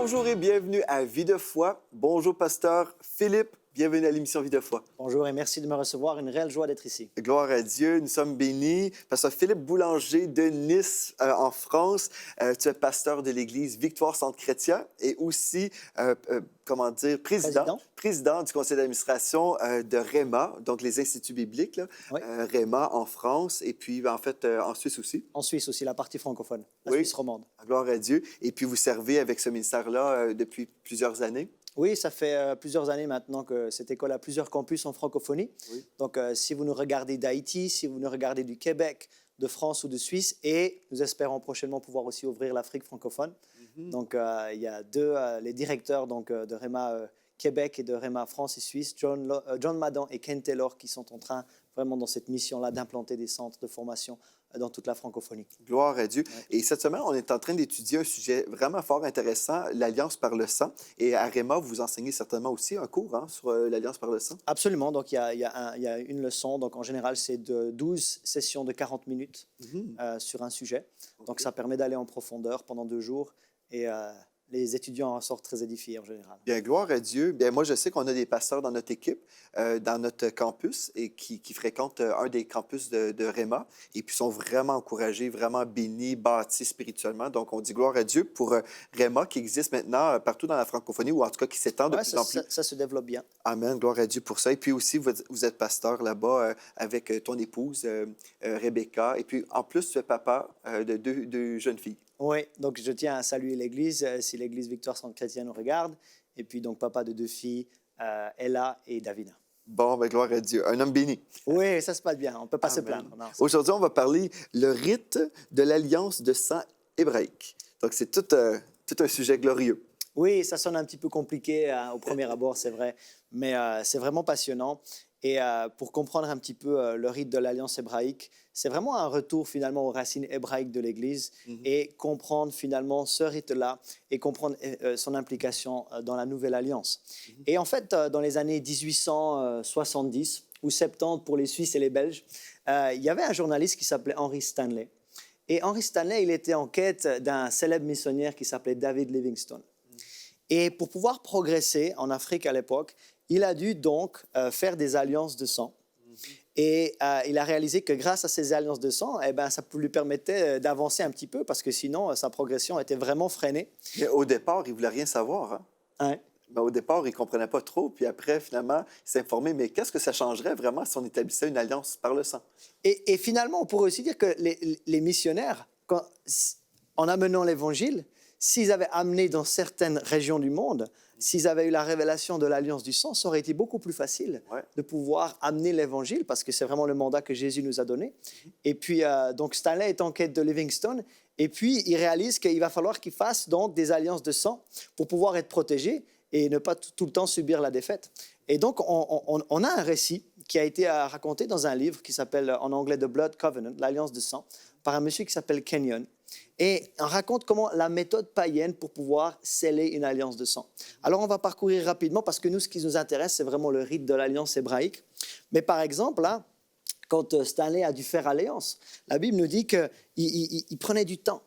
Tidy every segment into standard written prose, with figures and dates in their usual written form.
Bonjour et bienvenue à Vie de foi. Bonjour, pasteur Philippe. Bienvenue à l'émission Vie de foi. Bonjour et merci de me recevoir. Une réelle joie d'être ici. Gloire à Dieu, nous sommes bénis. Pasteur Philippe Boulanger de Nice, en France. Tu es pasteur de l'Église Victoire Centre Chrétien et aussi, président du conseil d'administration de REMA, donc les instituts bibliques, là, Oui. REMA en France et puis en fait en Suisse aussi. En Suisse aussi, la partie francophone, la Oui. Suisse romande. Gloire à Dieu. Et puis vous servez avec ce ministère-là depuis plusieurs années. Oui, ça fait plusieurs années maintenant que cette école a plusieurs campus en francophonie. Oui. Donc, si vous nous regardez d'Haïti, si vous nous regardez du Québec, de France ou de Suisse, et nous espérons prochainement pouvoir aussi ouvrir l'Afrique francophone. Donc, il y a les directeurs de REMA Québec et de REMA France et Suisse, John Madan et Ken Taylor, qui sont en train vraiment dans cette mission-là d'implanter des centres de formation dans toute la francophonie. Gloire à Dieu. Ouais. Et cette semaine, on est en train d'étudier un sujet vraiment fort intéressant, l'Alliance par le sang. Et à REMA, vous enseignez certainement aussi un cours sur l'Alliance par le sang. Absolument. Donc, il y a une leçon. Donc, en général, c'est de 12 sessions de 40 minutes sur un sujet. Donc, OK. ça permet d'aller en profondeur pendant 2 jours. Et les étudiants en sortent très édifiés en général. Bien, gloire à Dieu. Bien, moi, je sais qu'on a des pasteurs dans notre équipe, dans notre campus, et qui fréquentent un des campus de REMA, et puis sont vraiment encouragés, vraiment bénis, bâtis spirituellement. Donc, on dit gloire à Dieu pour REMA, qui existe maintenant partout dans la francophonie, ou en tout cas qui s'étend de Ouais, plus en plus. ça se développe bien. Amen, gloire à Dieu pour ça. Et puis aussi, vous êtes pasteur là-bas avec ton épouse, Rebecca, et puis en plus, tu es papa de deux jeunes filles. Oui, donc je tiens à saluer l'Église, si l'Église Victoire Centre Chrétien nous regarde. Et puis, donc, papa de 2 filles, Ella et Davina. Bon, ben, gloire à Dieu. Un homme béni. Oui, ça se passe bien. On ne peut pas se Amen. plaindre. Non, Aujourd'hui, on va parler le rite de l'alliance de sang hébraïque. Donc, c'est tout un sujet glorieux. Oui, ça sonne un petit peu compliqué au premier abord, c'est vrai, mais c'est vraiment passionnant. Et pour comprendre un petit peu le rite de l'Alliance hébraïque, c'est vraiment un retour finalement aux racines hébraïques de l'Église et comprendre finalement ce rite-là et comprendre son implication dans la Nouvelle Alliance. Et en fait, dans les années 1870 ou 70 pour les Suisses et les Belges, il y avait un journaliste qui s'appelait Henry Stanley. Et Henry Stanley, il était en quête d'un célèbre missionnaire qui s'appelait David Livingstone. Et pour pouvoir progresser en Afrique à l'époque, il a dû donc faire des alliances de sang. Et il a réalisé que grâce à ces alliances de sang, ça lui permettait d'avancer un petit peu parce que sinon, sa progression était vraiment freinée. Mais au départ, il ne voulait rien savoir. Hein? Hein? Mais au départ, il ne comprenait pas trop. Puis après, finalement, il s'est informé. Mais qu'est-ce que ça changerait vraiment si on établissait une alliance par le sang? Et finalement, on pourrait aussi dire que les missionnaires, en amenant l'Évangile, s'ils avaient amené dans certaines régions du monde, s'ils avaient eu la révélation de l'Alliance du sang, ça aurait été beaucoup plus facile de pouvoir amener l'Évangile, parce que c'est vraiment le mandat que Jésus nous a donné. Et puis, donc Stanley est en quête de Livingstone, et puis il réalise qu'il va falloir qu'il fasse donc des alliances de sang pour pouvoir être protégé et ne pas tout le temps subir la défaite. Et donc, on a un récit qui a été raconté dans un livre qui s'appelle en anglais The Blood Covenant, l'Alliance de sang, par un monsieur qui s'appelle Kenyon. Et on raconte comment la méthode païenne pour pouvoir sceller une alliance de sang. Alors, on va parcourir rapidement parce que nous, ce qui nous intéresse, c'est vraiment le rite de l'alliance hébraïque. Mais par exemple, là, quand Stanley a dû faire alliance, la Bible nous dit qu'il prenait du temps.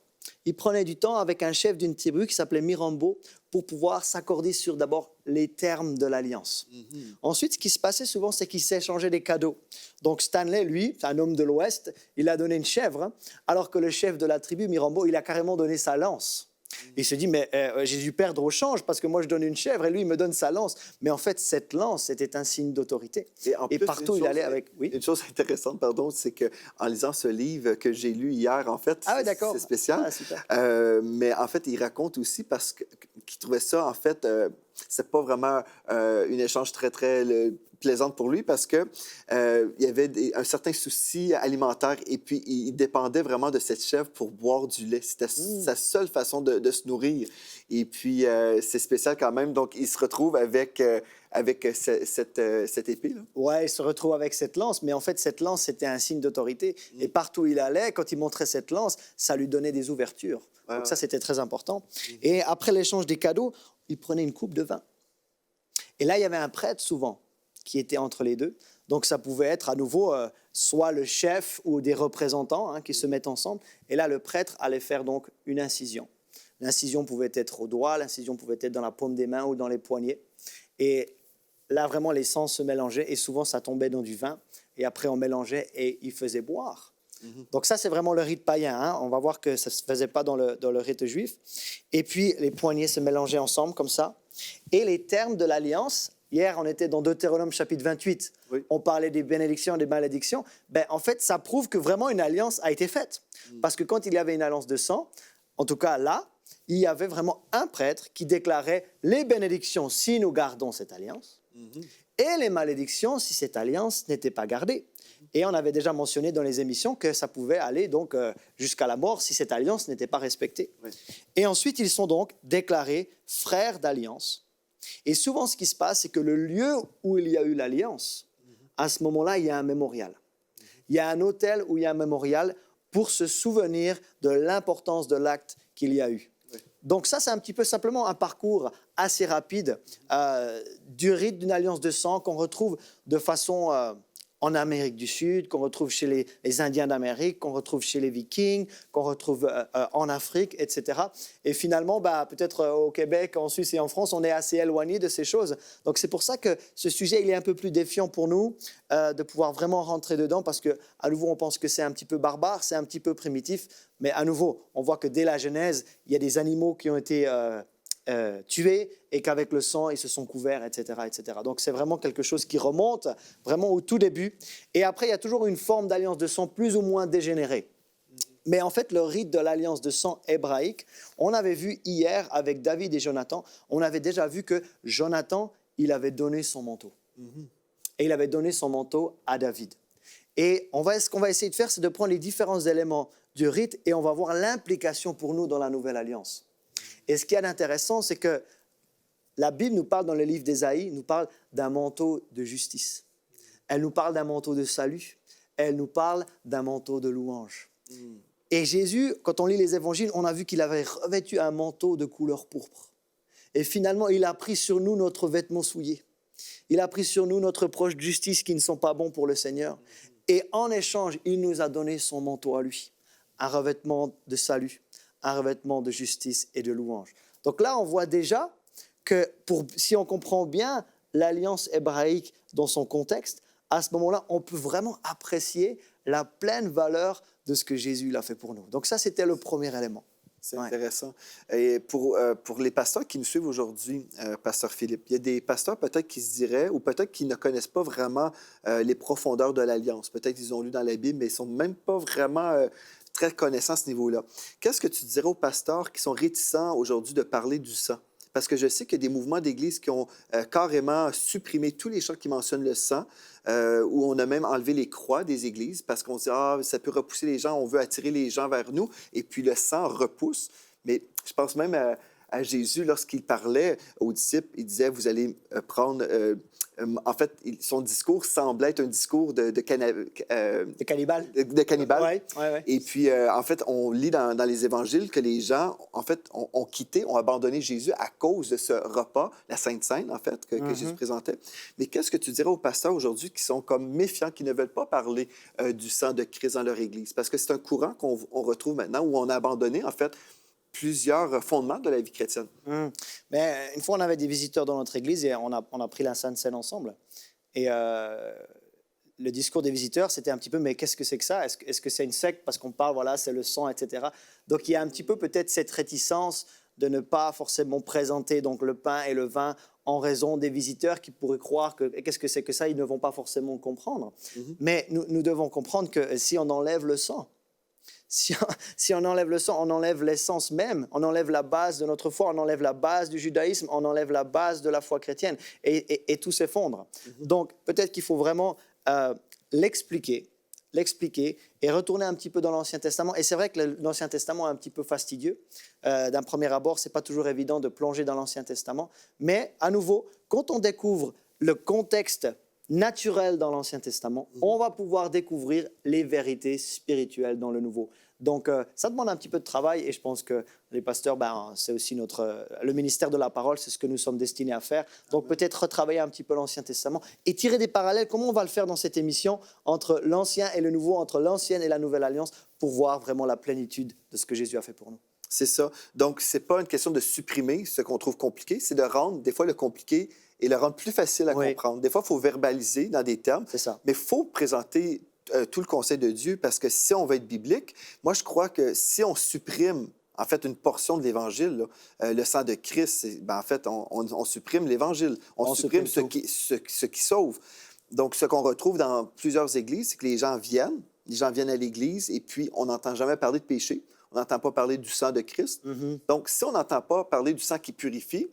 Il prenait du temps avec un chef d'une tribu qui s'appelait Mirambo pour pouvoir s'accorder sur d'abord les termes de l'alliance. Ensuite, ce qui se passait souvent, c'est qu'il s'échangeait des cadeaux. Donc Stanley, lui, un homme de l'Ouest, il a donné une chèvre, alors que le chef de la tribu, Mirambo, il a carrément donné sa lance. Il se dit, mais j'ai dû perdre au change parce que moi, je donne une chèvre et lui, il me donne sa lance. Mais en fait, cette lance, c'était un signe d'autorité. Et partout, il allait avec... Oui. Une chose intéressante, pardon, c'est qu'en lisant ce livre que j'ai lu hier, en fait, c'est spécial. Ah, super. Mais en fait, il raconte aussi parce qu'il trouvait ça, en fait, c'est pas vraiment une échange très, très plaisante pour lui parce que il y avait un certain souci alimentaire et puis il dépendait vraiment de cette chèvre pour boire du lait. C'était sa seule façon de se nourrir. Et puis, c'est spécial quand même. Donc, il se retrouve avec cette épée. Oui, il se retrouve avec cette lance, mais en fait, cette lance, c'était un signe d'autorité. Et partout où il allait, quand il montrait cette lance, ça lui donnait des ouvertures. Donc ça, c'était très important. Et après l'échange des cadeaux, il prenait une coupe de vin. Et là, il y avait un prêtre, souvent, qui était entre les deux. Donc, ça pouvait être à nouveau soit le chef ou des représentants qui se mettent ensemble. Et là, le prêtre allait faire donc une incision. L'incision pouvait être au doigt, l'incision pouvait être dans la paume des mains ou dans les poignets. Et là, vraiment, les sangs se mélangeaient et souvent, ça tombait dans du vin. Et après, on mélangeait et il faisait boire. Donc ça, c'est vraiment le rite païen. Hein. On va voir que ça ne se faisait pas dans le rite juif. Et puis, les poignets se mélangeaient ensemble comme ça. Et les termes de l'alliance, hier, on était dans Deutéronome chapitre 28. Oui. On parlait des bénédictions et des malédictions. Ben, en fait, ça prouve que vraiment une alliance a été faite. Parce que quand il y avait une alliance de sang, en tout cas là, il y avait vraiment un prêtre qui déclarait les bénédictions si nous gardons cette alliance et les malédictions si cette alliance n'était pas gardée. Et on avait déjà mentionné dans les émissions que ça pouvait aller donc jusqu'à la mort si cette alliance n'était pas respectée. Oui. Et ensuite, ils sont donc déclarés frères d'alliance. Et souvent, ce qui se passe, c'est que le lieu où il y a eu l'alliance, à ce moment-là, il y a un mémorial. Il y a un autel où il y a un mémorial pour se souvenir de l'importance de l'acte qu'il y a eu. Oui. Donc ça, c'est un petit peu simplement un parcours assez rapide du rite d'une alliance de sang qu'on retrouve de façon en Amérique du Sud, qu'on retrouve chez les Indiens d'Amérique, qu'on retrouve chez les Vikings, qu'on retrouve en Afrique, etc. Et finalement, peut-être au Québec, en Suisse et en France, on est assez éloigné de ces choses. Donc c'est pour ça que ce sujet, il est un peu plus défiant pour nous de pouvoir vraiment rentrer dedans parce qu'à nouveau, on pense que c'est un petit peu barbare, c'est un petit peu primitif. Mais à nouveau, on voit que dès la Genèse, il y a des animaux qui ont été tués et qu'avec le sang, ils se sont couverts, etc., etc. Donc, c'est vraiment quelque chose qui remonte vraiment au tout début. Et après, il y a toujours une forme d'alliance de sang plus ou moins dégénérée. Mais en fait, le rite de l'alliance de sang hébraïque, on avait vu hier avec David et Jonathan, on avait déjà vu que Jonathan, il avait donné son manteau. Et il avait donné son manteau à David. Et ce qu'on va essayer de faire, c'est de prendre les différents éléments du rite et on va voir l'implication pour nous dans la nouvelle alliance. Et ce qui est intéressant, c'est que la Bible nous parle dans le livre d'Ésaïe, nous parle d'un manteau de justice. Elle nous parle d'un manteau de salut. Elle nous parle d'un manteau de louange. Et Jésus, quand on lit les évangiles, on a vu qu'il avait revêtu un manteau de couleur pourpre. Et finalement, il a pris sur nous notre vêtement souillé. Il a pris sur nous notre proche de justice qui ne sont pas bons pour le Seigneur. Et en échange, il nous a donné son manteau à lui. Un revêtement de salut, un revêtement de justice et de louange. Donc là, on voit déjà que si on comprend bien l'alliance hébraïque dans son contexte, à ce moment-là, on peut vraiment apprécier la pleine valeur de ce que Jésus a fait pour nous. Donc ça, c'était le premier élément. C'est intéressant. Et pour les pasteurs qui nous suivent aujourd'hui, Pasteur Philippe, il y a des pasteurs peut-être qui se diraient, ou peut-être qui ne connaissent pas vraiment les profondeurs de l'Alliance. Peut-être qu'ils ont lu dans la Bible, mais ils ne sont même pas vraiment très connaissants à ce niveau-là. Qu'est-ce que tu dirais aux pasteurs qui sont réticents aujourd'hui de parler du sang? Parce que je sais qu'il y a des mouvements d'église qui ont carrément supprimé tous les chants qui mentionnent le sang, où on a même enlevé les croix des églises parce qu'on se dit « Ah, ça peut repousser les gens, on veut attirer les gens vers nous. » Et puis le sang repousse. Mais je pense même à Jésus, lorsqu'il parlait aux disciples, il disait « Vous allez prendre... en fait, son discours semblait être un discours de cannibales. De cannibales. Ouais. Et puis, en fait, on lit dans les évangiles que les gens, en fait, ont quitté, ont abandonné Jésus à cause de ce repas, la Sainte Seine, en fait, que Jésus présentait. Mais qu'est-ce que tu dirais aux pasteurs aujourd'hui qui sont comme méfiants, qui ne veulent pas parler du sang de Christ dans leur Église? Parce que c'est un courant qu'on retrouve maintenant où on a abandonné, en fait, plusieurs fondements de la vie chrétienne. Mais une fois, on avait des visiteurs dans notre église et on a pris la Sainte Seine ensemble. Et le discours des visiteurs, c'était un petit peu, mais qu'est-ce que c'est que ça? Est-ce que c'est une secte? Parce qu'on parle, voilà, c'est le sang, etc. Donc, il y a un petit peu peut-être cette réticence de ne pas forcément présenter donc, le pain et le vin en raison des visiteurs qui pourraient croire que qu'est-ce que c'est que ça? Ils ne vont pas forcément comprendre. Mais nous devons comprendre que si on enlève le sang, si on enlève le sang, on enlève l'essence même, on enlève la base de notre foi, on enlève la base du judaïsme, on enlève la base de la foi chrétienne et tout s'effondre. Donc peut-être qu'il faut vraiment l'expliquer et retourner un petit peu dans l'Ancien Testament. Et c'est vrai que l'Ancien Testament est un petit peu fastidieux. D'un premier abord, ce n'est pas toujours évident de plonger dans l'Ancien Testament. Mais à nouveau, quand on découvre le contexte naturel dans l'Ancien Testament, on va pouvoir découvrir les vérités spirituelles dans le Nouveau. Donc, ça demande un petit peu de travail et je pense que les pasteurs, c'est aussi le ministère de la parole, c'est ce que nous sommes destinés à faire. Donc, peut-être retravailler un petit peu l'Ancien Testament et tirer des parallèles, comment on va le faire dans cette émission, entre l'Ancien et le Nouveau, entre l'Ancienne et la Nouvelle Alliance, pour voir vraiment la plénitude de ce que Jésus a fait pour nous. C'est ça. Donc, c'est pas une question de supprimer ce qu'on trouve compliqué, c'est de rendre, des fois, le compliqué et le rendre plus facile à Oui. comprendre. Des fois, il faut verbaliser dans des termes, C'est ça. mais il faut présenter tout le conseil de Dieu parce que si on veut être biblique, moi, je crois que si on supprime, en fait, une portion de l'Évangile, là, le sang de Christ, en fait, on supprime l'Évangile. On supprime ce tout. ce qui sauve. Donc, ce qu'on retrouve dans plusieurs églises, c'est que les gens viennent à l'Église et puis on n'entend jamais parler de péché. On n'entend pas parler du sang de Christ. Mhm. Donc, si on n'entend pas parler du sang qui purifie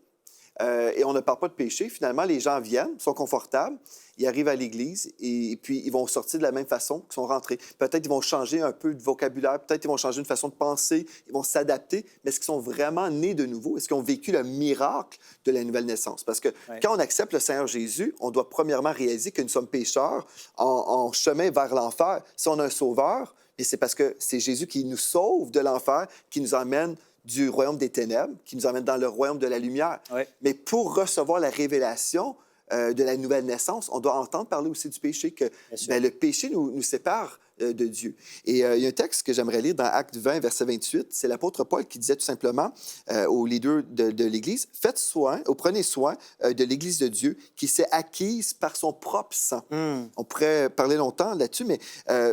et on ne parle pas de péché, finalement, les gens viennent, sont confortables, ils arrivent à l'Église et puis ils vont sortir de la même façon qu'ils sont rentrés. Peut-être qu'ils vont changer un peu de vocabulaire, peut-être qu'ils vont changer une façon de penser, ils vont s'adapter, mais est-ce qu'ils sont vraiment nés de nouveau? Est-ce qu'ils ont vécu le miracle de la nouvelle naissance? Parce que Ouais. quand on accepte le Seigneur Jésus, on doit premièrement réaliser que nous sommes pécheurs en chemin vers l'enfer. Si on a un sauveur, et c'est parce que c'est Jésus qui nous sauve de l'enfer, qui nous emmène du royaume des ténèbres, qui nous emmène dans le royaume de la lumière. Ouais. Mais pour recevoir la révélation de la nouvelle naissance, on doit entendre parler aussi du péché, que Bien sûr. le péché nous sépare de Dieu. Et il y a un texte que j'aimerais lire dans Acte 20, verset 28. C'est l'apôtre Paul qui disait tout simplement aux leaders de l'Église, faites soin, ou prenez soin de l'Église de Dieu qui s'est acquise par son propre sang. Mm. On pourrait parler longtemps là-dessus, mais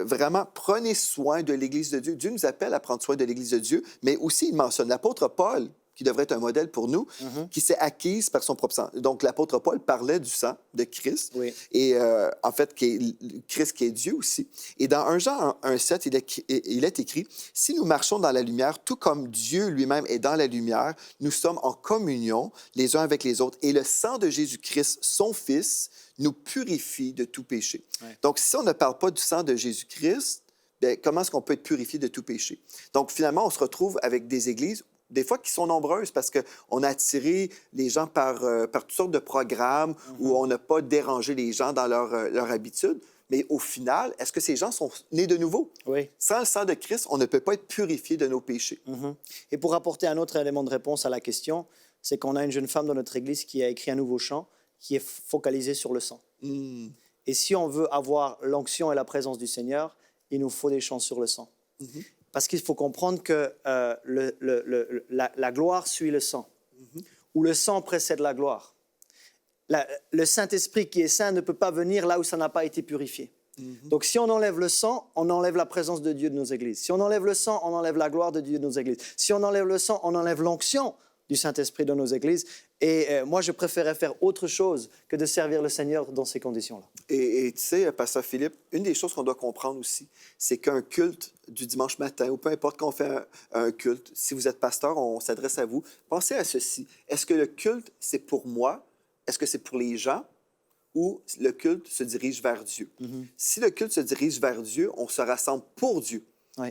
vraiment, prenez soin de l'Église de Dieu. Dieu nous appelle à prendre soin de l'Église de Dieu, mais aussi, il mentionne l'apôtre Paul, qui devrait être un modèle pour nous, Mhm. qui s'est acquise par son propre sang. Donc, l'apôtre Paul parlait du sang de Christ, Oui. et en fait, Christ qui est Dieu aussi. Et dans 1 Jean 1,7, il est écrit, « Si nous marchons dans la lumière, tout comme Dieu lui-même est dans la lumière, nous sommes en communion les uns avec les autres, et le sang de Jésus-Christ, son Fils, nous purifie de tout péché. Ouais. Donc, si on ne parle pas du sang de Jésus-Christ, bien, comment est-ce qu'on peut être purifié de tout péché? Donc, finalement, on se retrouve avec des églises, des fois qui sont nombreuses parce qu'on a attiré les gens par toutes sortes de programmes où on n'a pas dérangé les gens dans leur habitude. Mais au final, est-ce que ces gens sont nés de nouveau? Oui. Sans le sang de Christ, on ne peut pas être purifié de nos péchés. Mhm. Et pour apporter un autre élément de réponse à la question, c'est qu'on a une jeune femme dans notre église qui a écrit un nouveau chant qui est focalisé sur le sang. Mm. Et si on veut avoir l'onction et la présence du Seigneur, il nous faut des chants sur le sang. Mhm. Parce qu'il faut comprendre que la gloire suit le sang, ou le sang précède la gloire. Le Saint-Esprit qui est saint ne peut pas venir là où ça n'a pas été purifié. Donc si on enlève le sang, on enlève la présence de Dieu de nos églises. Si on enlève le sang, on enlève la gloire de Dieu de nos églises. Si on enlève le sang, on enlève l'onction du Saint-Esprit dans nos églises. Et moi, je préférais faire autre chose que de servir le Seigneur dans ces conditions-là. Et tu sais, Pasteur Philippe, une des choses qu'on doit comprendre aussi, c'est qu'un culte du dimanche matin, ou peu importe qu'on fait un culte, si vous êtes pasteur, on s'adresse à vous, pensez à ceci. Est-ce que le culte, c'est pour moi? Est-ce que c'est pour les gens? Ou le culte se dirige vers Dieu? Si le culte se dirige vers Dieu, on se rassemble pour Dieu. Oui.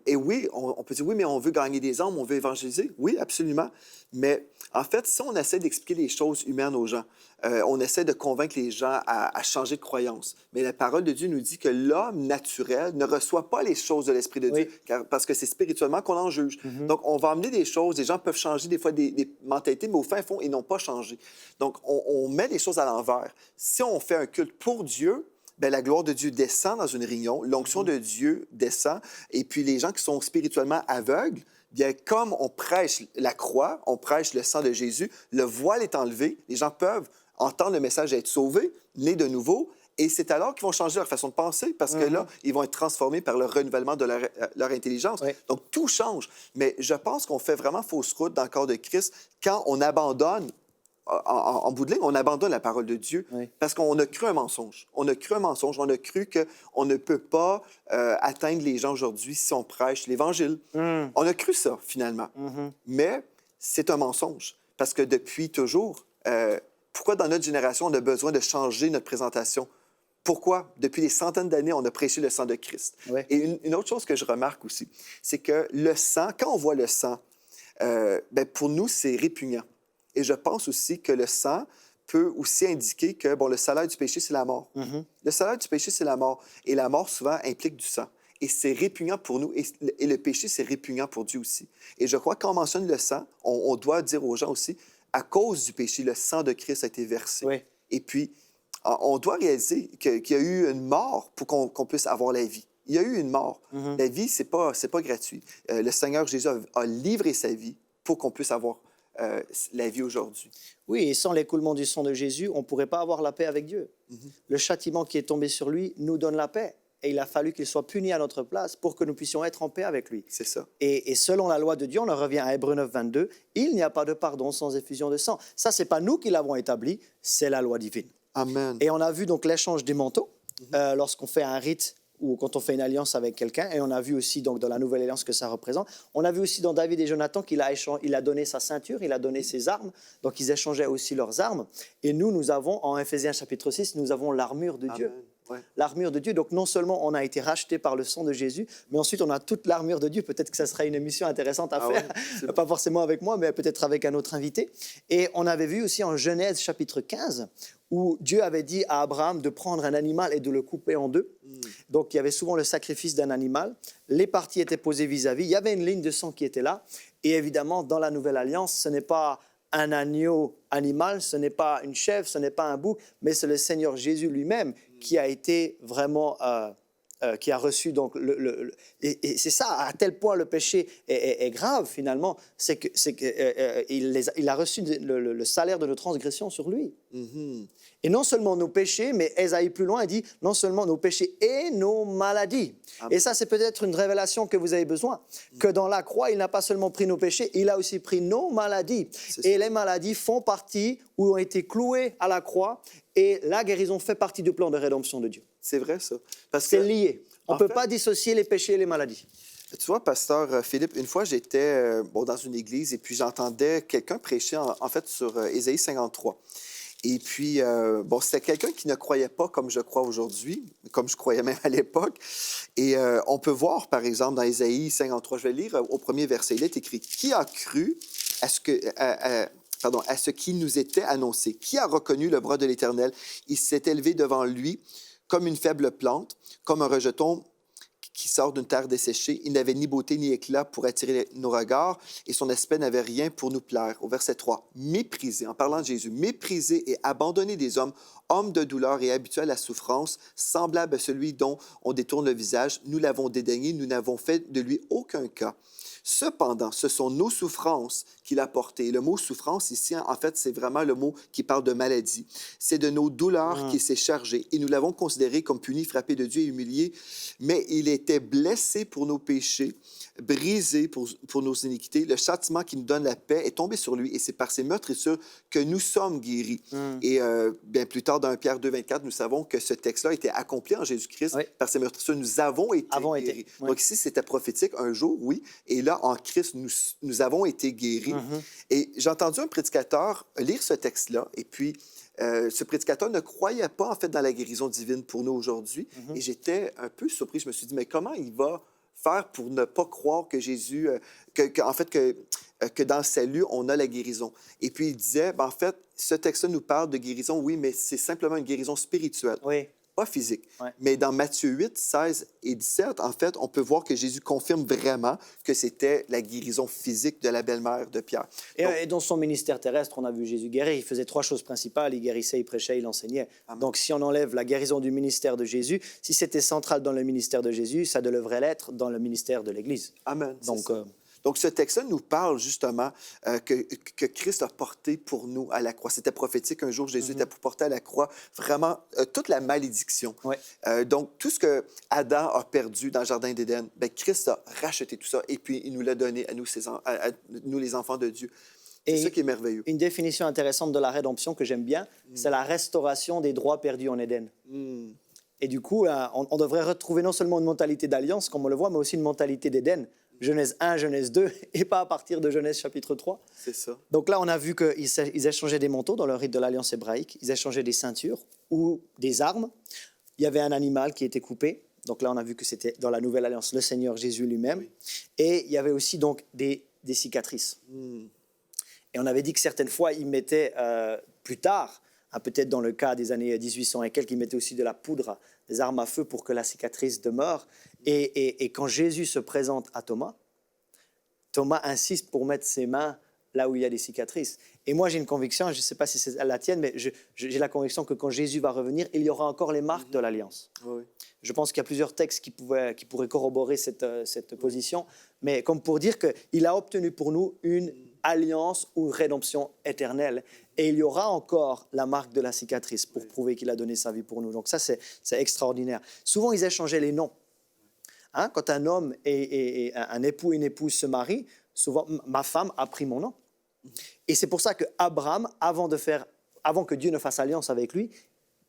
Et oui, on peut dire, oui, mais on veut gagner des âmes, on veut évangéliser. Oui, absolument. Mais en fait, si on essaie d'expliquer les choses humaines aux gens, on essaie de convaincre les gens à changer de croyance. Mais la parole de Dieu nous dit que l'homme naturel ne reçoit pas les choses de l'Esprit de Dieu, parce que c'est spirituellement qu'on en juge. Donc, on va amener des choses, les gens peuvent changer des fois des mentalités, mais au fin fond, ils n'ont pas changé. Donc, on met les choses à l'envers. Si on fait un culte pour Dieu, bien, la gloire de Dieu descend dans une réunion, l'onction de Dieu descend, et puis les gens qui sont spirituellement aveugles, bien, comme on prêche la croix, on prêche le sang de Jésus, le voile est enlevé, les gens peuvent entendre le message et être sauvés, nés de nouveau, et c'est alors qu'ils vont changer leur façon de penser, parce que là, ils vont être transformés par le renouvellement de leur intelligence. Oui. Donc, tout change. Mais je pense qu'on fait vraiment fausse route dans le corps de Christ quand on abandonne en bout de ligne, on abandonne la parole de Dieu parce qu'on a cru un mensonge. On a cru un mensonge. On a cru qu'on ne peut pas atteindre les gens aujourd'hui si on prêche l'Évangile. On a cru ça, finalement. Mais c'est un mensonge parce que depuis toujours, pourquoi dans notre génération, on a besoin de changer notre présentation? Pourquoi? Depuis des centaines d'années, on a prêché le sang de Christ. Oui. Et une autre chose que je remarque aussi, c'est que le sang, quand on voit le sang, bien, pour nous, c'est répugnant. Et je pense aussi que le sang peut aussi indiquer que, bon, le salaire du péché, c'est la mort. Le salaire du péché, c'est la mort. Et la mort, souvent, implique du sang. Et c'est répugnant pour nous. Et le péché, c'est répugnant pour Dieu aussi. Et je crois que quand on mentionne le sang, on doit dire aux gens aussi, à cause du péché, le sang de Christ a été versé. Oui. Et puis, on doit réaliser qu'il y a eu une mort pour qu'on puisse avoir la vie. Il y a eu une mort. La vie, c'est pas gratuit. Le Seigneur Jésus a livré sa vie pour qu'on puisse avoir la vie aujourd'hui. Oui, et sans l'écoulement du sang de Jésus, on ne pourrait pas avoir la paix avec Dieu. Le châtiment qui est tombé sur lui nous donne la paix. Et il a fallu qu'il soit puni à notre place pour que nous puissions être en paix avec lui. C'est ça. Et selon la loi de Dieu, on en revient à Hébreux 9, 22, il n'y a pas de pardon sans effusion de sang. Ça, ce n'est pas nous qui l'avons établi, c'est la loi divine. Amen. Et on a vu donc l'échange des manteaux lorsqu'on fait un rite ou quand on fait une alliance avec quelqu'un. Et on a vu aussi donc dans la nouvelle alliance que ça représente. On a vu aussi dans David et Jonathan qu'il a donné sa ceinture, il a donné ses armes. Donc ils échangeaient aussi leurs armes. Et nous avons, en Éphésiens chapitre 6, nous avons l'armure de Dieu. Ouais. L'armure de Dieu. Donc non seulement on a été racheté par le sang de Jésus, mais ensuite on a toute l'armure de Dieu. Peut-être que ça sera une émission intéressante à faire, Ouais, pas forcément avec moi, mais peut-être avec un autre invité. Et on avait vu aussi en Genèse chapitre 15, où Dieu avait dit à Abraham de prendre un animal et de le couper en deux. Donc il y avait souvent le sacrifice d'un animal. Les parties étaient posées vis-à-vis. Il y avait une ligne de sang qui était là. Et évidemment, dans la Nouvelle Alliance, ce n'est pas un agneau animal, ce n'est pas une chèvre, ce n'est pas un bouc, mais c'est le Seigneur Jésus lui-même qui a été vraiment, qui a reçu donc et c'est ça, à tel point le péché est grave finalement, c'est que il a reçu le salaire de nos transgressions sur lui. Et non seulement nos péchés, mais Ésaïe plus loin, il dit non seulement nos péchés et nos maladies. Amen. Et ça, c'est peut-être une révélation que vous avez besoin, que dans la croix, il n'a pas seulement pris nos péchés, il a aussi pris nos maladies. Et les maladies font partie, ou ont été clouées à la croix, et la guérison fait partie du plan de rédemption de Dieu. C'est vrai, ça. C'est lié. On ne peut pas dissocier les péchés et les maladies. Tu vois, pasteur Philippe, une fois, j'étais dans une église et puis j'entendais quelqu'un prêcher, en fait, sur Ésaïe 53. Et puis, c'était quelqu'un qui ne croyait pas comme je crois aujourd'hui, comme je croyais même à l'époque. Et on peut voir, par exemple, dans Ésaïe 53, je vais lire au premier verset, il est écrit « Qui a cru à ce qui nous était annoncé? Qui a reconnu le bras de l'Éternel? Il s'est élevé devant lui comme une faible plante, comme un rejeton qui sort d'une terre desséchée. Il n'avait ni beauté ni éclat pour attirer nos regards, et son aspect n'avait rien pour nous plaire. » Au verset 3, « Méprisé, en parlant de Jésus, méprisé et abandonné des hommes, homme de douleur et habitué à la souffrance, semblable à celui dont on détourne le visage, nous l'avons dédaigné, nous n'avons fait de lui aucun cas. Cependant, ce sont nos souffrances qu'il a portées. » Le mot « souffrance » ici, en fait, c'est vraiment le mot qui parle de maladie. C'est de nos douleurs qu'il s'est chargé. Et nous l'avons considéré comme puni, frappé de Dieu et humilié. Mais il était blessé pour nos péchés, brisé pour nos iniquités. Le châtiment qui nous donne la paix est tombé sur lui. Et c'est par ses meurtrissures que nous sommes guéris. Et bien plus tard, dans 1 Pierre 2, 24, nous savons que ce texte-là a été accompli en Jésus-Christ. Oui. Par ses meurtrissures, nous avons été guéris. Oui. Donc ici, c'était prophétique, un jour, oui. Et là, en Christ, nous avons été guéris. Et j'ai entendu un prédicateur lire ce texte-là, et puis ce prédicateur ne croyait pas, en fait, dans la guérison divine pour nous aujourd'hui. Et j'étais un peu surpris. Je me suis dit, mais comment il va faire pour ne pas croire que Jésus, que dans le salut, on a la guérison? Et puis, il disait, en fait, ce texte-là nous parle de guérison, oui, mais c'est simplement une guérison spirituelle. Oui. Pas physique. Ouais. Mais dans Matthieu 8, 16 et 17, en fait, on peut voir que Jésus confirme vraiment que c'était la guérison physique de la belle-mère de Pierre. Et dans son ministère terrestre, on a vu Jésus guérir. Il faisait 3 choses principales. Il guérissait, il prêchait, il enseignait. Amen. Donc, si on enlève la guérison du ministère de Jésus, si c'était central dans le ministère de Jésus, ça devrait l'être dans le ministère de l'Église. Amen. Donc, ce texte-là nous parle justement que Christ a porté pour nous à la croix. C'était prophétique. Un jour, Jésus était pour porter à la croix vraiment toute la malédiction. Ouais. Donc, tout ce que Adam a perdu dans le Jardin d'Éden, Christ a racheté tout ça et puis il nous l'a donné à nous, nous les enfants de Dieu. C'est ça qui est merveilleux. Une définition intéressante de la rédemption que j'aime bien, c'est la restauration des droits perdus en Éden. Et du coup, on devrait retrouver non seulement une mentalité d'alliance, comme on le voit, mais aussi une mentalité d'Éden. Genèse 1, Genèse 2, et pas à partir de Genèse chapitre 3. C'est ça. Donc là, on a vu qu'ils échangeaient des manteaux dans le rite de l'Alliance hébraïque, ils échangeaient des ceintures ou des armes. Il y avait un animal qui était coupé. Donc là, on a vu que c'était dans la Nouvelle Alliance le Seigneur Jésus lui-même. Oui. Et il y avait aussi donc des cicatrices. Et on avait dit que certaines fois, ils mettaient plus tard, peut-être dans le cas des années 1800 et quelques, ils mettaient aussi de la poudre, des armes à feu pour que la cicatrice demeure. Et quand Jésus se présente à Thomas, Thomas insiste pour mettre ses mains là où il y a des cicatrices. Et moi, j'ai une conviction, je ne sais pas si c'est la tienne, mais j'ai la conviction que quand Jésus va revenir, il y aura encore les marques de l'Alliance. Oui. Je pense qu'il y a plusieurs textes qui pourraient corroborer cette position, mais comme pour dire qu'il a obtenu pour nous une alliance ou rédemption éternelle. Et il y aura encore la marque de la cicatrice pour prouver qu'il a donné sa vie pour nous. Donc ça, c'est extraordinaire. Souvent, ils échangeaient les noms. Hein, quand un homme et un époux et une épouse se marient, souvent, ma femme a pris mon nom. Et c'est pour ça qu'Abraham, avant que Dieu ne fasse alliance avec lui,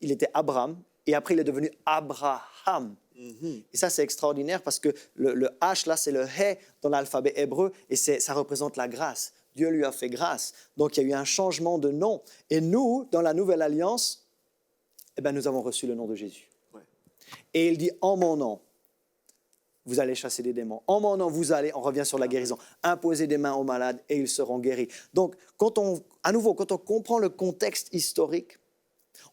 il était Abraham, et après il est devenu Abraham. Et ça, c'est extraordinaire parce que le H, là, c'est le He dans l'alphabet hébreu, et ça représente la grâce. Dieu lui a fait grâce. Donc, il y a eu un changement de nom. Et nous, dans la nouvelle alliance, eh ben, nous avons reçu le nom de Jésus. Ouais. Et il dit, en mon nom, vous allez chasser des démons. En mon nom, vous allez, on revient sur la guérison, imposer des mains aux malades et ils seront guéris. Donc, quand on comprend le contexte historique,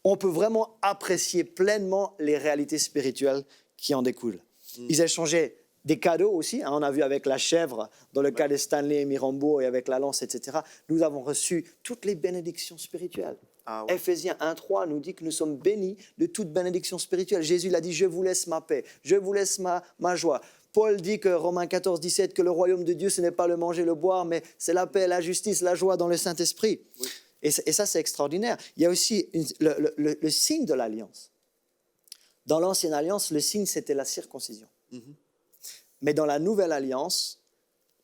on peut vraiment apprécier pleinement les réalités spirituelles qui en découlent. Ils échangeaient des cadeaux aussi. Hein, on a vu avec la chèvre, dans le cas de Stanley et Mirambeau, et avec la lance, etc. Nous avons reçu toutes les bénédictions spirituelles. Ah ouais. Éphésiens 1,3 nous dit que nous sommes bénis de toute bénédiction spirituelle. Jésus l'a dit, je vous laisse ma paix, je vous laisse ma joie. Paul dit que Romains 14, 17, que le royaume de Dieu, ce n'est pas le manger, le boire, mais c'est la paix, la justice, la joie dans le Saint-Esprit. Oui. Et ça, c'est extraordinaire. Il y a aussi le signe de l'alliance. Dans l'ancienne alliance, le signe, c'était la circoncision. Mais dans la nouvelle alliance,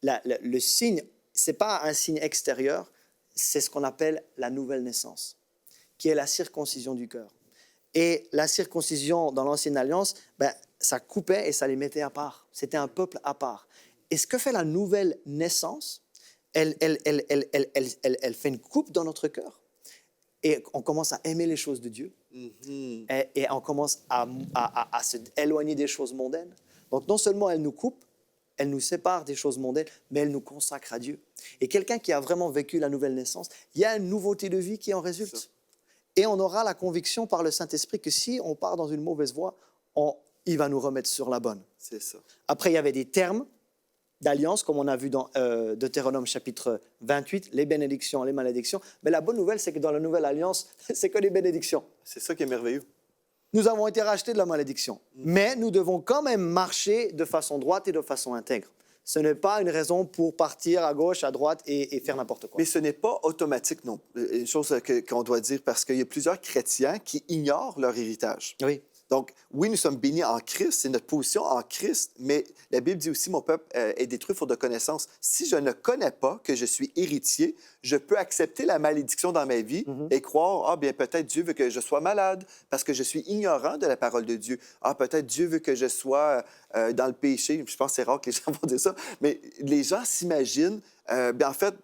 le signe, ce n'est pas un signe extérieur, c'est ce qu'on appelle la nouvelle naissance, qui est la circoncision du cœur. Et la circoncision dans l'ancienne alliance, ça coupait et ça les mettait à part. C'était un peuple à part. Et ce que fait la nouvelle naissance, elle fait une coupe dans notre cœur. Et on commence à aimer les choses de Dieu. Et on commence à se éloigner des choses mondaines. Donc non seulement elle nous coupe, elle nous sépare des choses mondaines, mais elle nous consacre à Dieu. Et quelqu'un qui a vraiment vécu la nouvelle naissance, il y a une nouveauté de vie qui en résulte. Et on aura la conviction par le Saint-Esprit que si on part dans une mauvaise voie, il va nous remettre sur la bonne. C'est ça. Après, il y avait des termes d'alliance, comme on a vu dans Deutéronome chapitre 28, les bénédictions, les malédictions. Mais la bonne nouvelle, c'est que dans la nouvelle alliance, c'est que des bénédictions. C'est ça qui est merveilleux. Nous avons été rachetés de la malédiction, mais nous devons quand même marcher de façon droite et de façon intègre. Ce n'est pas une raison pour partir à gauche, à droite et faire n'importe quoi. Mais ce n'est pas automatique, non. Une chose qu'on doit dire, parce qu'il y a plusieurs chrétiens qui ignorent leur héritage. Oui. Donc, oui, nous sommes bénis en Christ, c'est notre position en Christ, mais la Bible dit aussi, mon peuple est détruit faute de connaissance. Si je ne connais pas que je suis héritier, je peux accepter la malédiction dans ma vie et croire, bien, peut-être Dieu veut que je sois malade parce que je suis ignorant de la parole de Dieu. Peut-être Dieu veut que je sois dans le péché. Je pense que c'est rare que les gens vont dire ça, mais les gens s'imaginent, en fait,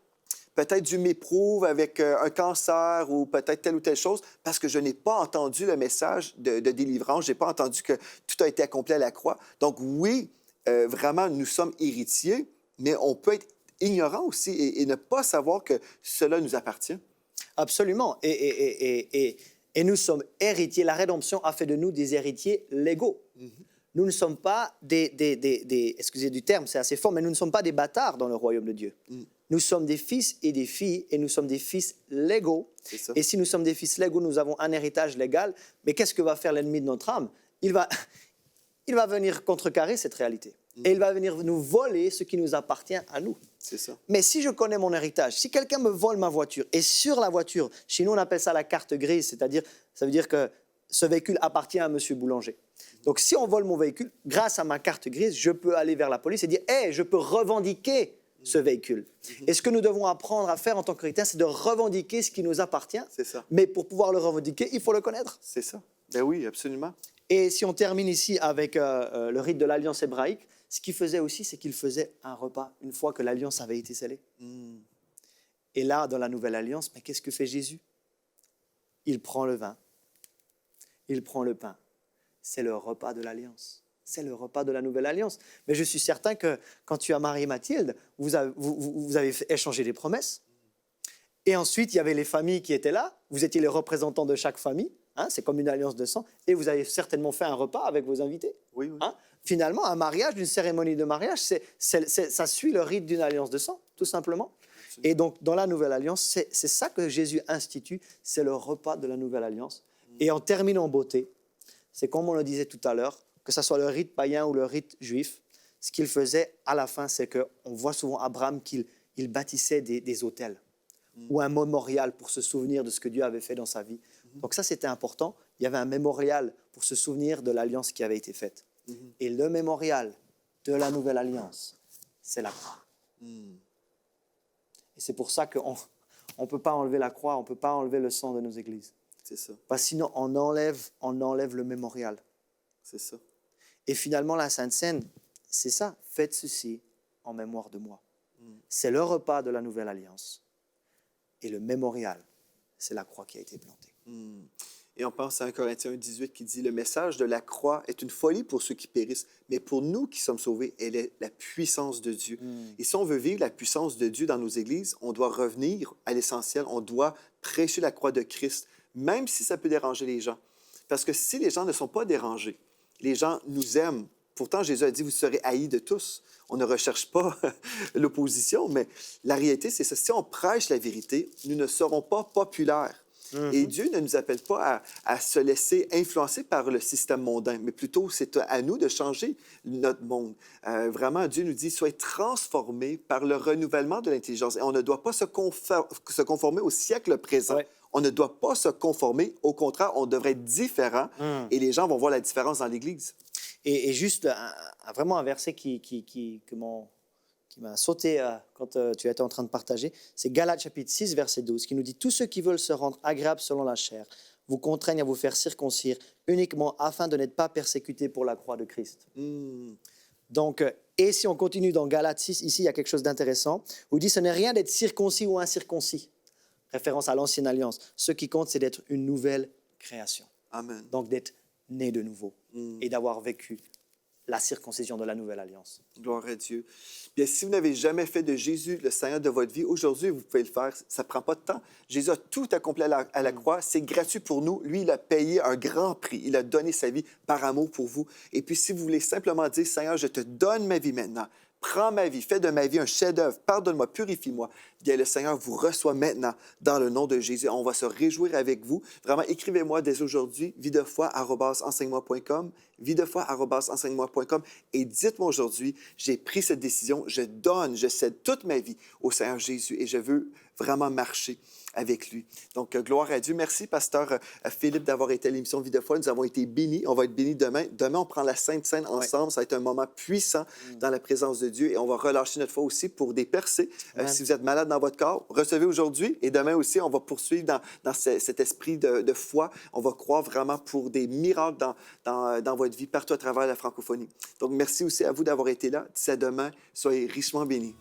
peut-être Dieu m'éprouve avec un cancer ou peut-être telle ou telle chose parce que je n'ai pas entendu le message de délivrance, je n'ai pas entendu que tout a été accompli à la croix. Donc oui, vraiment, nous sommes héritiers, mais on peut être ignorant aussi et ne pas savoir que cela nous appartient. Absolument. Et nous sommes héritiers. La rédemption a fait de nous des héritiers légaux. Nous ne sommes pas excusez du terme, c'est assez fort, mais nous ne sommes pas des bâtards dans le royaume de Dieu. Nous sommes des fils et des filles et nous sommes des fils légaux. Et si nous sommes des fils légaux, nous avons un héritage légal. Mais qu'est-ce que va faire l'ennemi de notre âme? Il va venir contrecarrer cette réalité. Et il va venir nous voler ce qui nous appartient à nous. C'est ça. Mais si je connais mon héritage, si quelqu'un me vole ma voiture, et sur la voiture, chez nous on appelle ça la carte grise, c'est-à-dire, ça veut dire que ce véhicule appartient à M. Boulanger. Donc si on vole mon véhicule, grâce à ma carte grise, je peux aller vers la police et dire « Hey, je peux revendiquer ce véhicule. » Et ce que nous devons apprendre à faire en tant que chrétiens, c'est de revendiquer ce qui nous appartient. C'est ça. Mais pour pouvoir le revendiquer, il faut le connaître. C'est ça. Ben oui, absolument. Et si on termine ici avec le rite de l'alliance hébraïque, ce qu'il faisait aussi, c'est qu'il faisait un repas une fois que l'alliance avait été scellée. Et là, dans la nouvelle alliance, mais qu'est-ce que fait Jésus? Il prend le vin, il prend le pain. C'est le repas de l'alliance. C'est le repas de la nouvelle alliance. Mais je suis certain que quand tu as marié Mathilde, vous avez échangé des promesses. Et ensuite, il y avait les familles qui étaient là. Vous étiez les représentants de chaque famille. C'est comme une alliance de sang. Et vous avez certainement fait un repas avec vos invités. Oui. Finalement, un mariage, une cérémonie de mariage, ça suit le rite d'une alliance de sang, tout simplement. Et donc, dans la Nouvelle Alliance, c'est ça que Jésus institue, c'est le repas de la Nouvelle Alliance. Et en terminant en beauté, c'est comme on le disait tout à l'heure, que ce soit le rite païen ou le rite juif, ce qu'il faisait à la fin, c'est qu'on voit souvent Abraham qu'il bâtissait des autels ou un mémorial pour se souvenir de ce que Dieu avait fait dans sa vie. Donc ça, c'était important. Il y avait un mémorial pour se souvenir de l'alliance qui avait été faite. Et le mémorial de la Nouvelle Alliance, c'est la croix. Et c'est pour ça qu'on ne peut pas enlever la croix, on ne peut pas enlever le sang de nos églises. C'est ça. Parce que sinon, on enlève le mémorial. C'est ça. Et finalement, la Sainte Seine, c'est ça. Faites ceci en mémoire de moi. C'est le repas de la Nouvelle Alliance. Et le mémorial, c'est la croix qui a été plantée. Et on pense à 1 Corinthiens 18 qui dit « Le message de la croix est une folie pour ceux qui périssent, mais pour nous qui sommes sauvés, elle est la puissance de Dieu. Et si on veut vivre la puissance de Dieu dans nos églises, on doit revenir à l'essentiel, on doit prêcher la croix de Christ, même si ça peut déranger les gens. Parce que si les gens ne sont pas dérangés, les gens nous aiment. Pourtant, Jésus a dit « Vous serez haïs de tous ». On ne recherche pas l'opposition, mais la réalité, c'est ça. Si on prêche la vérité, nous ne serons pas populaires. Et Dieu ne nous appelle pas à se laisser influencer par le système mondain, mais plutôt c'est à nous de changer notre monde. Vraiment, Dieu nous dit, soyez transformés par le renouvellement de l'intelligence. Et on ne doit pas se conformer au siècle présent. Ouais. On ne doit pas se conformer. Au contraire, on devrait être différent et les gens vont voir la différence dans l'Église. Et juste vraiment un verset qui m'a sauté quand tu étais en train de partager, c'est Galates chapitre 6, verset 12, qui nous dit « Tous ceux qui veulent se rendre agréables selon la chair vous contraignent à vous faire circoncire uniquement afin de n'être pas persécutés pour la croix de Christ. Donc, et si on continue dans Galates 6, ici, il y a quelque chose d'intéressant, où il dit « Ce n'est rien d'être circoncis ou incirconcis », référence à l'ancienne alliance. Ce qui compte, c'est d'être une nouvelle création. Amen. Donc, d'être né de nouveau et d'avoir vécu la circoncision de la nouvelle alliance. Gloire à Dieu. Bien, si vous n'avez jamais fait de Jésus le Seigneur de votre vie, aujourd'hui, vous pouvez le faire. Ça ne prend pas de temps. Jésus a tout accompli à la croix. C'est gratuit pour nous. Lui, il a payé un grand prix. Il a donné sa vie par amour pour vous. Et puis, si vous voulez simplement dire, Seigneur, je te donne ma vie maintenant. Prends ma vie, fais de ma vie un chef-d'œuvre, pardonne-moi, purifie-moi. Bien, le Seigneur vous reçoit maintenant dans le nom de Jésus. On va se réjouir avec vous. Vraiment, écrivez-moi dès aujourd'hui, videfoi@enseignemoi.com, videfoi@enseignemoi.com et dites-moi aujourd'hui, j'ai pris cette décision, je cède toute ma vie au Seigneur Jésus et je veux vraiment marcher avec lui. Donc, gloire à Dieu. Merci, pasteur Philippe, d'avoir été à l'émission Vie de foi. Nous avons été bénis. On va être bénis demain. Demain, on prend la Sainte Seine ensemble. Ouais. Ça va être un moment puissant dans la présence de Dieu et on va relâcher notre foi aussi pour des percées. Si vous êtes malade dans votre corps, recevez aujourd'hui et demain aussi, on va poursuivre dans cet esprit de foi. On va croire vraiment pour des miracles dans votre vie partout à travers la francophonie. Donc, merci aussi à vous d'avoir été là. D'ici à demain, soyez richement bénis.